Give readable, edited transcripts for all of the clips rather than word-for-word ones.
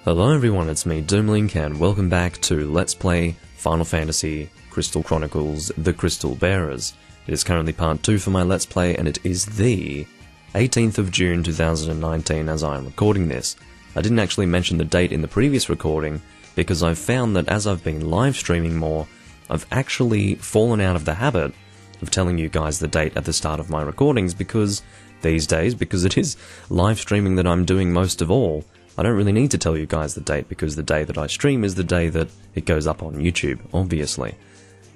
Hello everyone, it's me, Doomlink, and welcome back to Let's Play Final Fantasy Crystal Chronicles The Crystal Bearers. It is currently part 2 for my Let's Play, and it is the 18th of June 2019 as I am recording this. I didn't actually mention the date in the previous recording, because I've found that as I've been live streaming more, I've actually fallen out of the habit of telling you guys the date at the start of my recordings, because these days, because it is live streaming that I'm doing most of all, I don't really need to tell you guys the date, because the day that I stream is the day that it goes up on YouTube, obviously.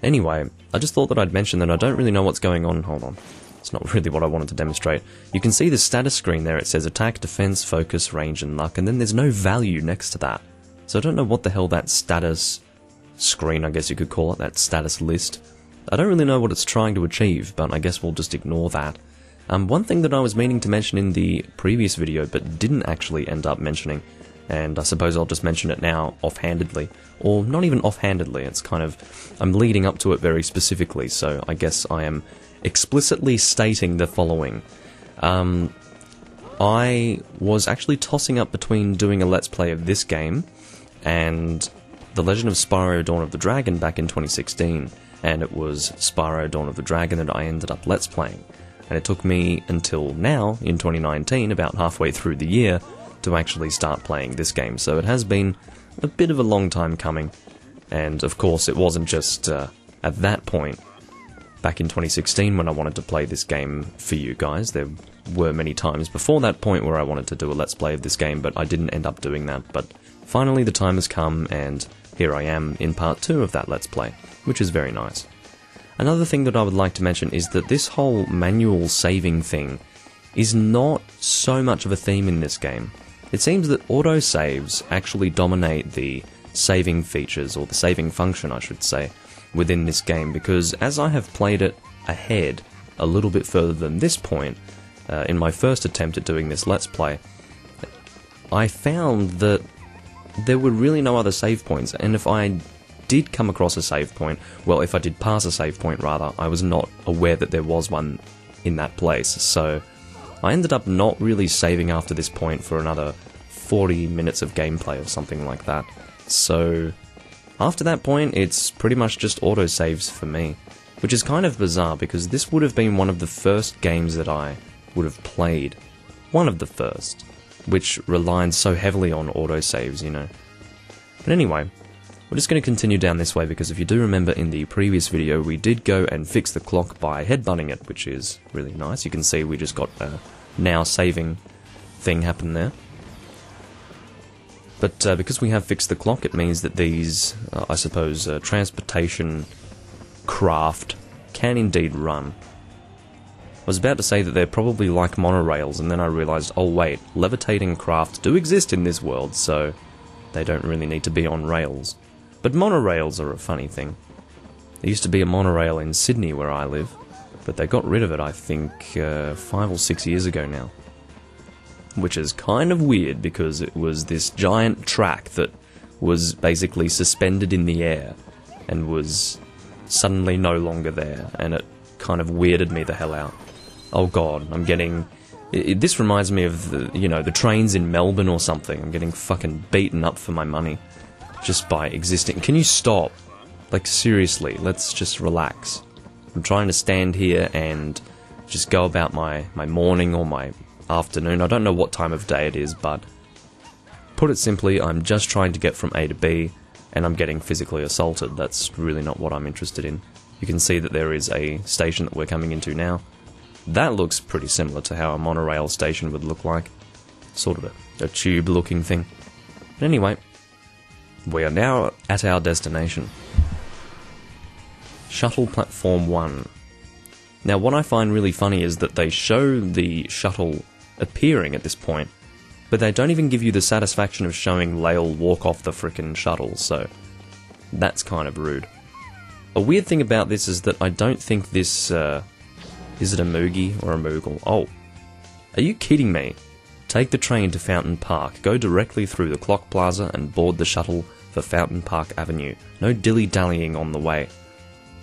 Anyway, I just thought that I'd mention that I don't really know what's going on. Hold on. It's not really what I wanted to demonstrate. You can see the status screen there. It says attack, defense, focus, range, and luck, and then there's no value next to that. So I don't know what the hell that status screen, I guess you could call it, that status list. I don't really know what it's trying to achieve, but I guess we'll just ignore that. One thing that I was meaning to mention in the previous video, but didn't actually end up mentioning, and I suppose I'll just mention it now offhandedly, or not even offhandedly, it's kind of, I'm leading up to it very specifically, so I guess I am explicitly stating the following. I was actually tossing up between doing a Let's Play of this game and The Legend of Spyro Dawn of the Dragon back in 2016, and it was Spyro Dawn of the Dragon that I ended up Let's Playing. And it took me until now, in 2019, about halfway through the year, to actually start playing this game. So it has been a bit of a long time coming. And of course, it wasn't just at that point, back in 2016, when I wanted to play this game for you guys. There were many times before that point where I wanted to do a Let's Play of this game, but I didn't end up doing that. But finally, the time has come, and here I am in part 2 of that Let's Play, which is very nice. Another thing that I would like to mention is that this whole manual saving thing is not so much of a theme in this game. It seems that autosaves actually dominate the saving features, or the saving function I should say, within this game, because as I have played it ahead a little bit further than this point, in my first attempt at doing this Let's Play, I found that there were really no other save points, and if I did come across a save point, well, if I did pass a save point rather, I was not aware that there was one in that place, so I ended up not really saving after this point for another 40 minutes of gameplay or something like that. So after that point, it's pretty much just autosaves for me, which is kind of bizarre because this would have been one of the first games that I would have played. One of the first, which relied so heavily on autosaves, you know. But anyway, we're just going to continue down this way, because if you do remember in the previous video, we did go and fix the clock by headbutting it, which is really nice. You can see we just got a now saving thing happen there. But because we have fixed the clock, it means that these, I suppose, transportation craft can indeed run. I was about to say that they're probably like monorails, and then I realised, oh wait, levitating craft do exist in this world, so they don't really need to be on rails. But monorails are a funny thing. There used to be a monorail in Sydney where I live, but they got rid of it, I think, 5 or 6 years ago now. Which is kind of weird, because it was this giant track that was basically suspended in the air and was suddenly no longer there, and it kind of weirded me the hell out. Oh god, I'm getting... this reminds me of the trains in Melbourne or something. I'm getting fucking beaten up for my money just by existing. Can you stop? Like, seriously, let's just relax. I'm trying to stand here and just go about my morning or my afternoon. I don't know what time of day it is, but put it simply, I'm just trying to get from A to B, and I'm getting physically assaulted. That's really not what I'm interested in. You can see that there is a station that we're coming into now. That looks pretty similar to how a monorail station would look like. Sort of a tube-looking thing. But anyway, we are now at our destination. Shuttle Platform 1. Now, what I find really funny is that they show the shuttle appearing at this point, but they don't even give you the satisfaction of showing Lael walk off the frickin' shuttle, so that's kind of rude. A weird thing about this is that I don't think this, is it a Moogie or a Moogle? Oh, are you kidding me? Take the train to Fountain Park, go directly through the Clock Plaza and board the shuttle for Fountain Park Avenue. No dilly-dallying on the way.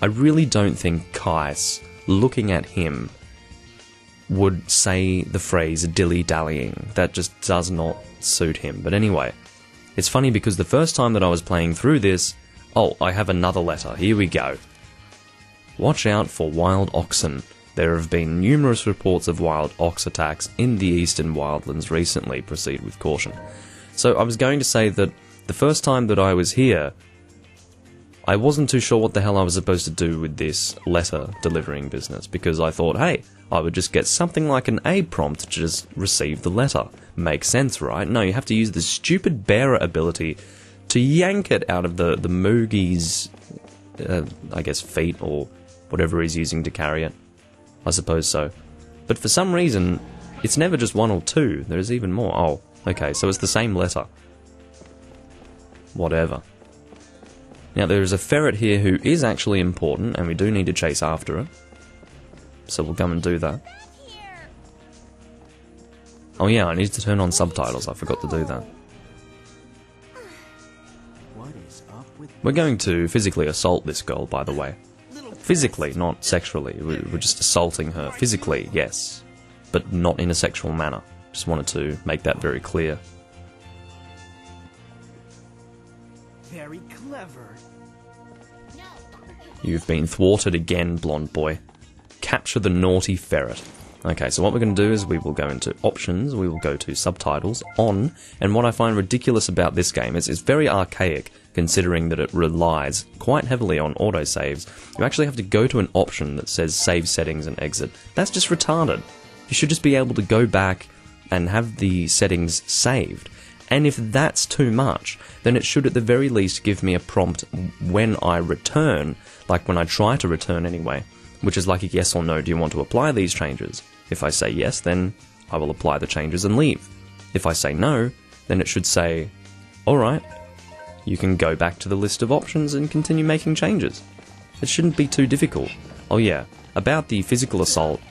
I really don't think Kais, looking at him, would say the phrase dilly-dallying. That just does not suit him. But anyway, It's funny because the first time that I was playing through this... Oh, I have another letter. Here we go. Watch out for wild oxen. There have been numerous reports of wild ox attacks in the eastern wildlands recently. Proceed with caution. So I was going to say that the first time that I was here, I wasn't too sure what the hell I was supposed to do with this letter delivering business, because I thought, hey, I would just get something like an A prompt to just receive the letter. Makes sense, right? No, you have to use the stupid bearer ability to yank it out of the Moogie's, I guess, feet, or whatever he's using to carry it. I suppose so. But for some reason, it's never just one or two. There's even more. Oh, okay, so it's the same letter. Whatever. Now, there is a ferret here who is actually important, and we do need to chase after it. So we'll come and do that. Oh yeah, I need to turn on subtitles. I forgot to do that. We're going to physically assault this girl, by the way. Physically, not sexually. We're just assaulting her. Physically, yes. But not in a sexual manner. Just wanted to make that very clear. Very clever. You've been thwarted again, blonde boy. Capture the naughty ferret. Okay, so what we're going to do is we will go into options, we will go to subtitles, on, and what I find ridiculous about this game is it's very archaic, considering that it relies quite heavily on autosaves. You actually have to go to an option that says save settings and exit. That's just retarded. You should just be able to go back and have the settings saved. And if that's too much, then it should at the very least give me a prompt when I return, like when I try to return anyway, which is like a yes or no, do you want to apply these changes? If I say yes, then I will apply the changes and leave. If I say no, then it should say, alright, you can go back to the list of options and continue making changes. It shouldn't be too difficult. Oh yeah, about the physical assault,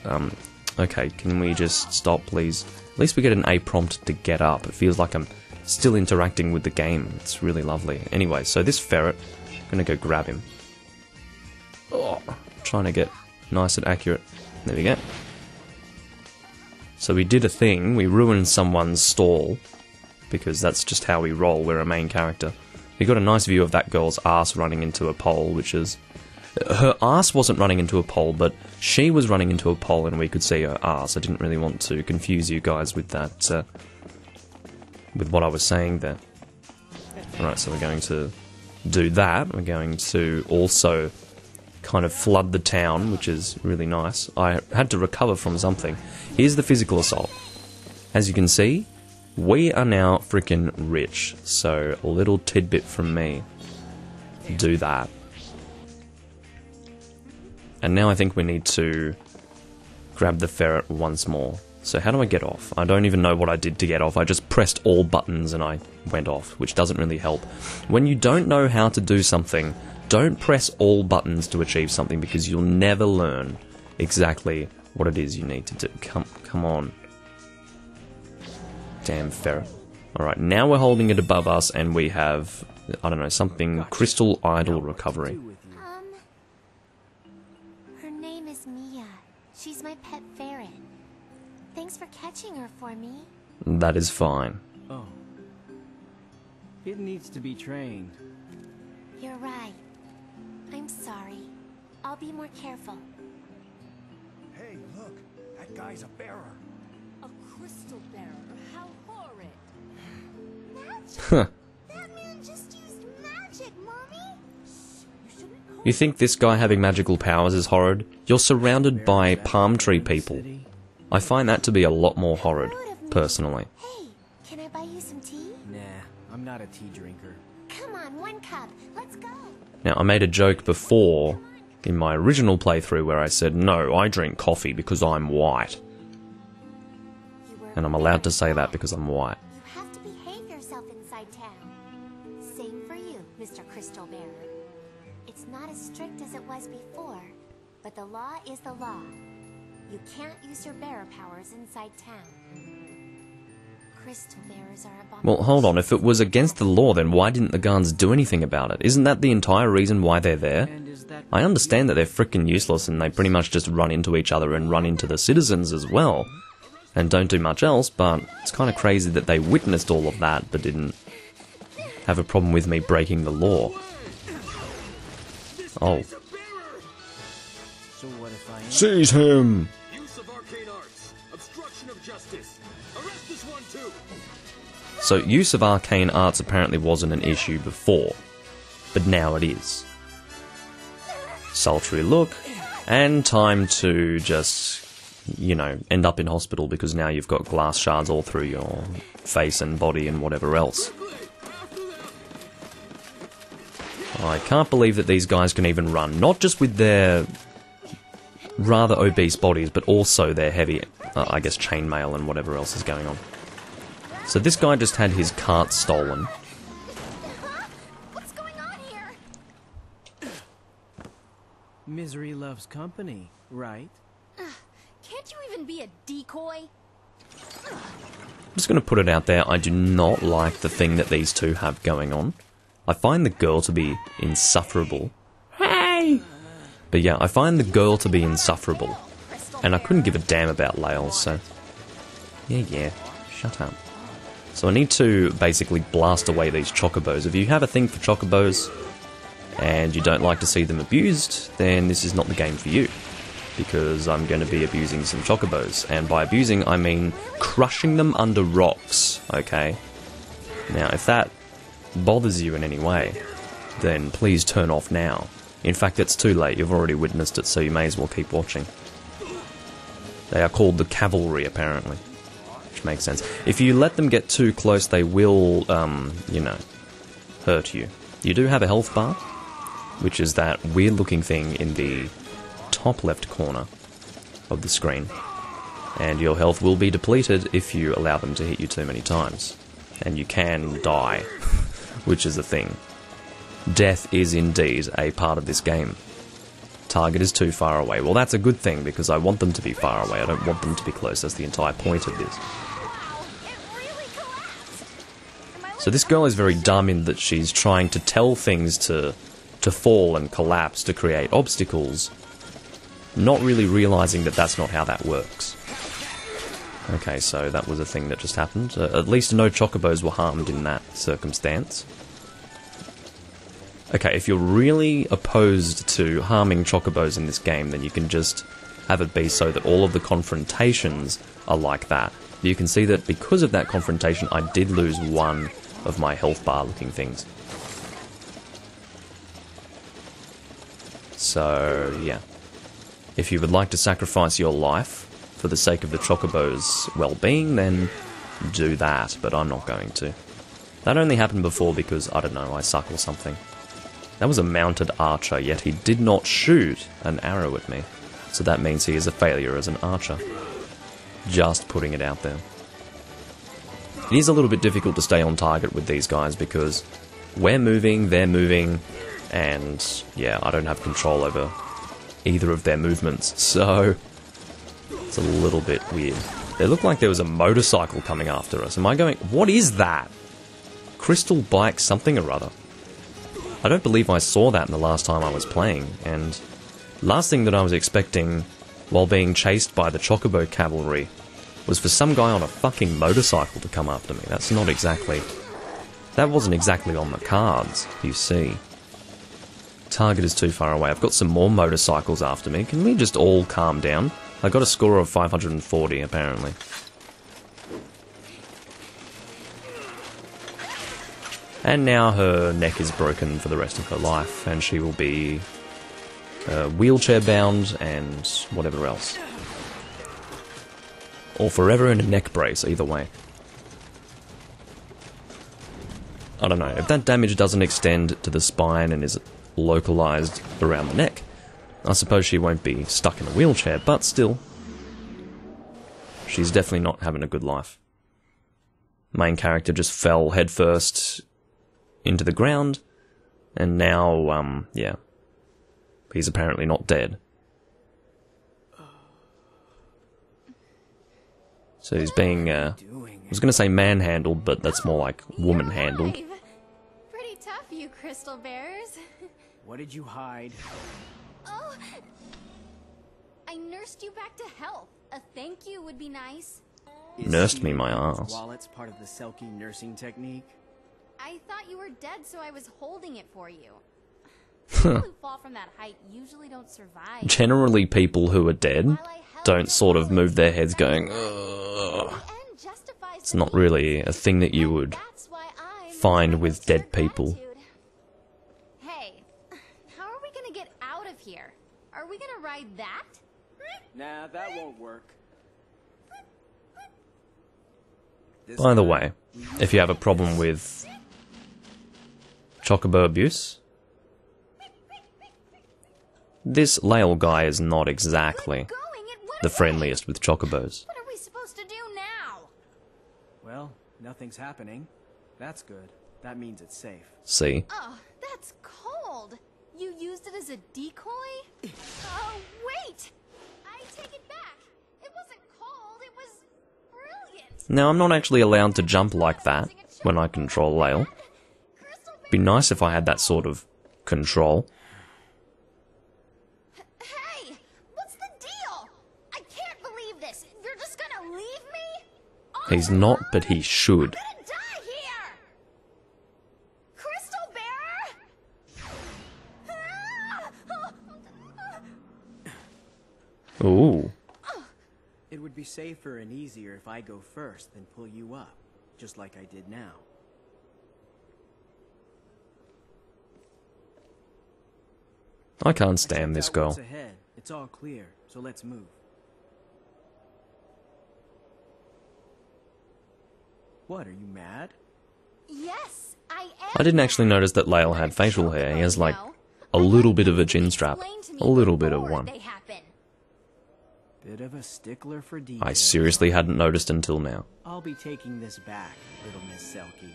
okay, can we just stop please? At least we get an A prompt to get up. It feels like I'm still interacting with the game. It's really lovely. Anyway, so this ferret, I'm gonna go grab him. Oh, trying to get nice and accurate. There we go. So we did a thing, we ruined someone's stall, because that's just how we roll, we're a main character. We got a nice view of that girl's ass running into a pole, which is... Her ass wasn't running into a pole, but she was running into a pole and we could see her ass. I didn't really want to confuse you guys with that, with what I was saying there. Alright, so we're going to do that. We're going to also kind of flood the town, which is really nice. I had to recover from something. Here's the physical assault. As you can see, we are now freaking rich. So, a little tidbit from me. Do that. And now I think we need to grab the ferret once more. So how do I get off? I don't even know what I did to get off. I just pressed all buttons and I went off, which doesn't really help. When you don't know how to do something, don't press all buttons to achieve something, because you'll never learn exactly what it is you need to do. Come on. Damn ferret. Alright, now we're holding it above us and we have, I don't know, something, crystal idol recovery. Her name is Mia. She's my pet ferret. Thanks for catching her for me. That is fine. Oh. It needs to be trained. You're right. I'm sorry. I'll be more careful. Hey, look. That guy's a bearer. A crystal bearer? How horrid! Magic? That man just used magic, Mommy! You think this guy having magical powers is horrid? You're surrounded by palm tree people. I find that to be a lot more horrid, personally. Hey, can I buy you some tea? Nah, I'm not a tea drinker. Come on, 1 cup. Let's go. Now, I made a joke before, in my original playthrough, where I said, no, I drink coffee because I'm white. And I'm allowed to say that because I'm white. You have to behave yourself inside town. Same for you, Mr. Crystal Bearer. It's not as strict as it was before, but the law is the law. You can't use your bearer powers inside town. Crystal bearers are abominations. Well, hold on. If it was against the law, then why didn't the guards do anything about it? Isn't that the entire reason why they're there? I understand that they're frickin' useless and they pretty much just run into each other and run into the citizens as well. And don't do much else, but it's kind of crazy that they witnessed all of that but didn't have a problem with me breaking the law. Oh. So what if I am? Seize him! Use of arcane arts. Obstruction of justice. Arrest this one too. So, use of arcane arts apparently wasn't an issue before, but now it is. Sultry look, and time to just, you know, end up in hospital because now you've got glass shards all through your face and body and whatever else. I can't believe that these guys can even run, not just with their rather obese bodies, but also their heavy, I guess, chainmail and whatever else is going on. So this guy just had his cart stolen. What's going on here? Misery loves company, right? Can't you even be a decoy? I'm just going to put it out there, I do not like the thing that these two have going on. I find the girl to be insufferable. Hey! But yeah, I find the girl to be insufferable. And I couldn't give a damn about Lael, so... Yeah, shut up. So I need to basically blast away these chocobos. If you have a thing for chocobos, and you don't like to see them abused, then this is not the game for you. Because I'm going to be abusing some chocobos. And by abusing, I mean crushing them under rocks, okay? Now, if that bothers you in any way, then please turn off now. In fact, it's too late. You've already witnessed it, so you may as well keep watching. They are called the cavalry, apparently. Which makes sense. If you let them get too close, they will, you know, hurt you. You do have a health bar, which is that weird-looking thing in the top left corner of the screen. And your health will be depleted if you allow them to hit you too many times. And you can die, which is a thing. Death is indeed a part of this game. Target is too far away. Well, that's a good thing, because I want them to be far away. I don't want them to be close. That's the entire point of this. So this girl is very dumb in that she's trying to tell things to fall and collapse to create obstacles, not really realizing that that's not how that works. Okay, so that was a thing that just happened. At least no chocobos were harmed in that circumstance. Okay, if you're really opposed to harming chocobos in this game, then you can just have it be so that all of the confrontations are like that. You can see that because of that confrontation, I did lose one of my health bar looking things. So, yeah. If you would like to sacrifice your life for the sake of the chocobo's well-being, then do that, but I'm not going to. That only happened before because, I don't know, I suck or something. That was a mounted archer, yet he did not shoot an arrow at me. So that means he is a failure as an archer. Just putting it out there. It is a little bit difficult to stay on target with these guys because we're moving, they're moving, and yeah, I don't have control over either of their movements, so it's a little bit weird. They look like there was a motorcycle coming after us. Am I going... What is that? Crystal bike something or other. I don't believe I saw that in the last time I was playing, and last thing that I was expecting while being chased by the Chocobo Cavalry was for some guy on a fucking motorcycle to come after me. That's not exactly... That wasn't exactly on the cards, you see. Target is too far away. I've got some more motorcycles after me. Can we just all calm down? I got a score of 540, apparently. And now her neck is broken for the rest of her life, and she will be wheelchair bound and whatever else. Or forever in a neck brace, either way. I don't know, if that damage doesn't extend to the spine and is localized around the neck, I suppose she won't be stuck in a wheelchair, but still, she's definitely not having a good life. Main character just fell headfirst into the ground, and now, yeah, he's apparently not dead. So he's being, I was going to say manhandled, but that's more like woman-handled. Pretty tough, you crystal bearers. What did you hide? Oh, I nursed you back to health. A thank you would be nice. Is Nursed me stealing my people's ass. Wallets part of the Selkie nursing technique? I thought you were dead, so I was holding it for you. People who fall from that height usually don't survive. Generally, people who are dead don't sort of move their heads going, ugh. It's not really a thing that you would find with dead people. Hey, how are we gonna get out of here? Are we gonna ride that? Nah, that won't work. By the way, if you have a problem with chocobo abuse, this Lael guy is not exactly the friendliest with chocobos. What are we supposed to do now? Well, nothing's happening. That's good. That means it's safe. See? Oh, that's cold. You used it as a decoy? Oh, wait! I take it back. It wasn't cold, it was brilliant. Now, I'm not actually allowed to jump like that when I control Lael. Be nice if I had that sort of control. Hey, what's the deal? I can't believe this. You're just gonna leave me? He's not, but he should. I'm gonna die here! Crystal Bearer? Ooh. It would be safer and easier if I go first than pull you up, just like I did now. I can't stand this Checked out what's girl. ahead. It's all clear, so let's move. What, are you mad? Yes, I am. I didn't actually notice that Lael had facial hair. He has like a little bit of a chin strap. A little bit of one. Bit of a stickler for details. I seriously hadn't noticed until now. I'll be taking this back, little Miss Selkie.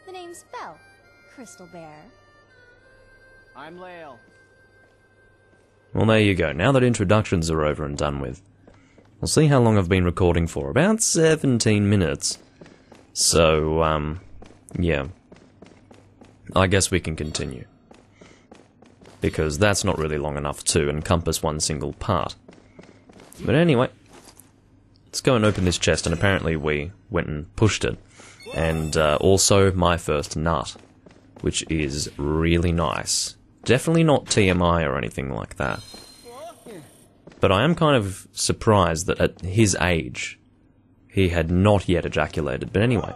The name's Belle. Crystal Bearer. I'm Lael. Well, there you go. Now that introductions are over and done with, we'll see how long I've been recording for. About 17 minutes. So, yeah. I guess we can continue. Because that's not really long enough to encompass one single part. But anyway, let's go and open this chest, and apparently we went and pushed it. And also my first nut, which is really nice. Definitely not TMI or anything like that. But I am kind of surprised that at his age, he had not yet ejaculated. But anyway,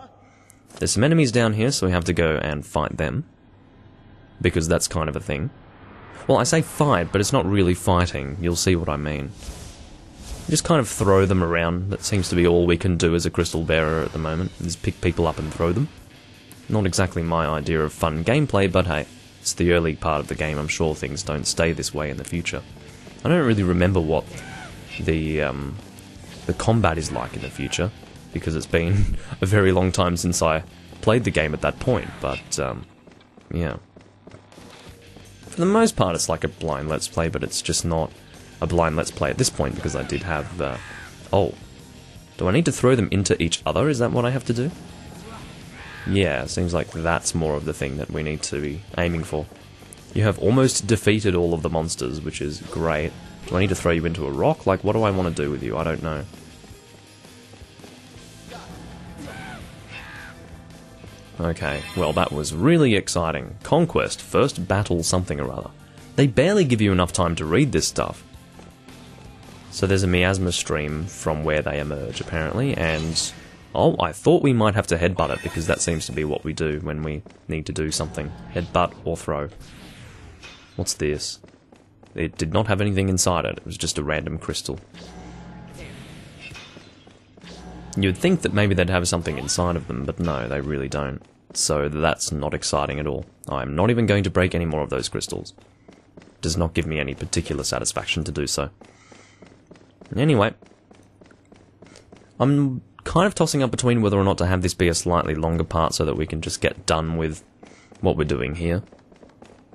there's some enemies down here, so we have to go and fight them. Because that's kind of a thing. Well, I say fight, but it's not really fighting. You'll see what I mean. Just kind of throw them around. That seems to be all we can do as a crystal bearer at the moment, is pick people up and throw them. Not exactly my idea of fun gameplay, but hey, it's the early part of the game. I'm sure things don't stay this way in the future. I don't really remember what the combat is like in the future, because it's been a very long time since I played the game at that point, but, yeah. For the most part, it's like a blind Let's Play, but it's just not a blind Let's Play at this point, because I did have, oh. Do I need to throw them into each other? Is that what I have to do? Yeah, seems like that's more of the thing that we need to be aiming for. You have almost defeated all of the monsters, which is great. Do I need to throw you into a rock? Like, what do I want to do with you? I don't know. Okay, well that was really exciting. Conquest, first battle something or other. They barely give you enough time to read this stuff. So there's a miasma stream from where they emerge, apparently, and... oh, I thought we might have to headbutt it, because that seems to be what we do when we need to do something. Headbutt or throw. What's this? It did not have anything inside it, it was just a random crystal. You'd think that maybe they'd have something inside of them, but no, they really don't. So that's not exciting at all. I'm not even going to break any more of those crystals. It does not give me any particular satisfaction to do so. Anyway, I'm kind of tossing up between whether or not to have this be a slightly longer part so that we can just get done with what we're doing here.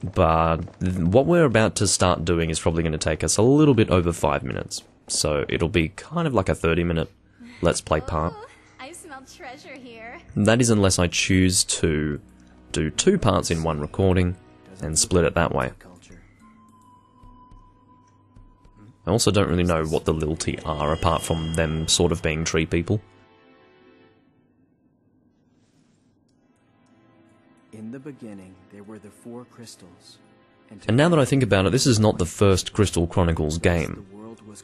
But what we're about to start doing is probably going to take us a little bit over 5 minutes. So it'll be kind of like a 30-minute Let's Play part. Oh, I smell treasure here. That is unless I choose to do 2 parts in one recording and split it that way. I also don't really know what the Lilty are, apart from them sort of being tree people. In the beginning, there were the 4 crystals. And now that I think about it, this is not the first Crystal Chronicles game,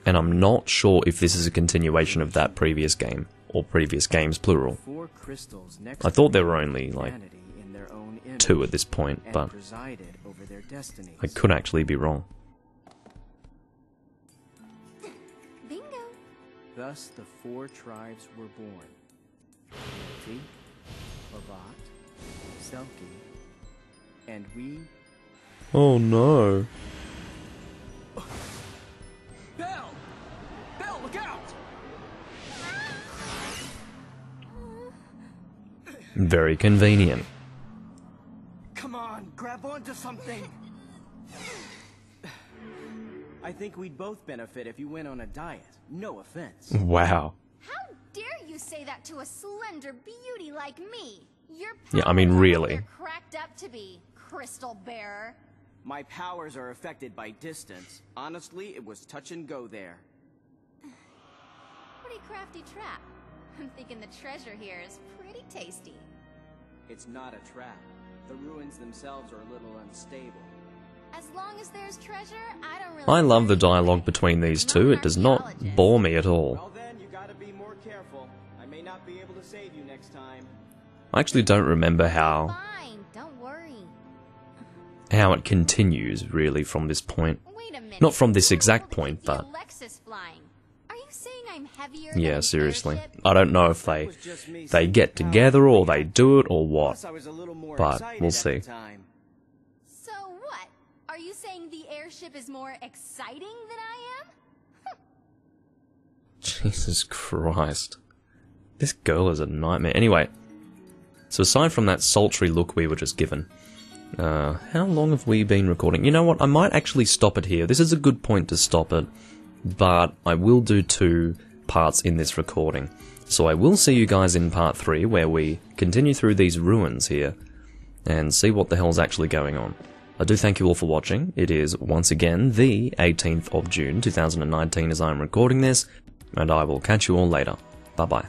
and I'm not sure if this is a continuation of that previous game, or previous games plural. I thought there were only, like, 2 at this point, but I could actually be wrong. Bingo. Thus the 4 tribes were born. Lilty, Lavat, Selkie, and we... Oh no. Belle! Belle, look out! Very convenient. Come on, grab onto something. I think we'd both benefit if you went on a diet. No offense. Wow. How dare you say that to a slender beauty like me? Your Yeah, I mean, powers are really. what they're cracked up to be, Crystal Bearer. My powers are affected by distance. Honestly, it was touch and go there. Pretty crafty trap. I'm thinking the treasure here is pretty tasty. It's not a trap. The ruins themselves are a little unstable. As long as there's treasure, I don't really... I love the dialogue between these two. It does not bore me at all. Well then, you gotta be more careful. I may not be able to save you next time. I actually don't remember how Fine, don't worry. it continues, really, from this point. Wait a minute. Not from this You exact were point, the but... Alexis flying. Are you saying I'm heavier than Yeah, an seriously. airship? I don't know if they get together, or they do it, or what. Plus, I was a little more But excited we'll at see. the time. So what? Are you saying the airship is more exciting than I am? Jesus Christ. This girl is a nightmare. Anyway, so aside from that sultry look we were just given, how long have we been recording? You know what, I might actually stop it here. This is a good point to stop it, but I will do 2 parts in this recording. So I will see you guys in part 3, where we continue through these ruins here, and see what the hell's actually going on. I do thank you all for watching. It is, once again, the 18th of June 2019 as I'm recording this, and I will catch you all later. Bye bye.